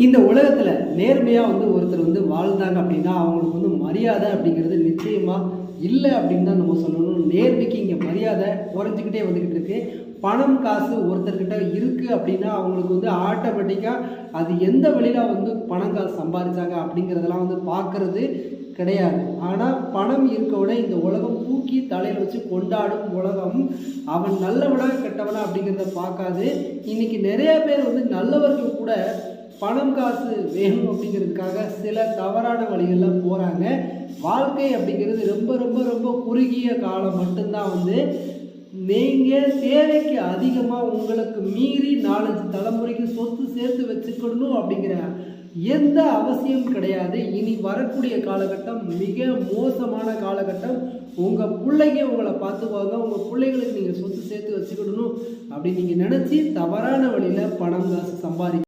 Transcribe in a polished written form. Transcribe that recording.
இந்த உலகத்தில் நேர்மையாக ஒருத்தர் வாழ்ந்தாங்க அப்படின்னா அவங்களுக்கு மரியாதை அப்படிங்கிறது நிச்சயமாக இல்லை அப்படின்னு தான் நம்ம சொல்லணும். நேர்மைக்கு இங்கே மரியாதை குறைஞ்சிக்கிட்டே வந்துக்கிட்டு இருக்கு. பணம் காசு ஒருத்தர்கிட்ட இருக்குது அப்படின்னா அவங்களுக்கு ஆட்டோமேட்டிக்காக அது எந்த வழியில் பணம் காசு சம்பாதிச்சாங்க அப்படிங்கிறதெல்லாம் பார்க்கறது கிடையாது. ஆனால் பணம் இருக்கவுட இந்த உலகம் தூக்கி தலையில் வச்சு கொண்டாடும் உலகம். அவன் நல்லவனா கெட்டவனா அப்படிங்கிறத பார்க்காது. இன்னைக்கு நிறைய பேர் நல்லவர்கள் கூட பணம் காசு வேணும் அப்படிங்கிறதுக்காக சில தவறான வழிகளில் போகிறாங்க. வாழ்க்கை அப்படிங்கிறது ரொம்ப ரொம்ப ரொம்ப குறுகிய காலம் மட்டும்தான். நீங்கள் தேவைக்கு அதிகமாக உங்களுக்கு மீறி 4-5 தலைமுறைக்கு சொத்து சேர்த்து வச்சுக்கணும் அப்படிங்கிற எந்த அவசியம் கிடையாது. இனி வரக்கூடிய காலகட்டம் மிக மோசமான காலகட்டம். உங்கள் பிள்ளைங்க உங்களை பார்த்துக்குவாங்க. உங்கள் பிள்ளைங்களுக்கு நீங்கள் சொத்து சேர்த்து வச்சுக்கிடணும் அப்படின்னு நீங்கள் நினச்சி தவறான வழியில் பணம் காசு சம்பாதிக்க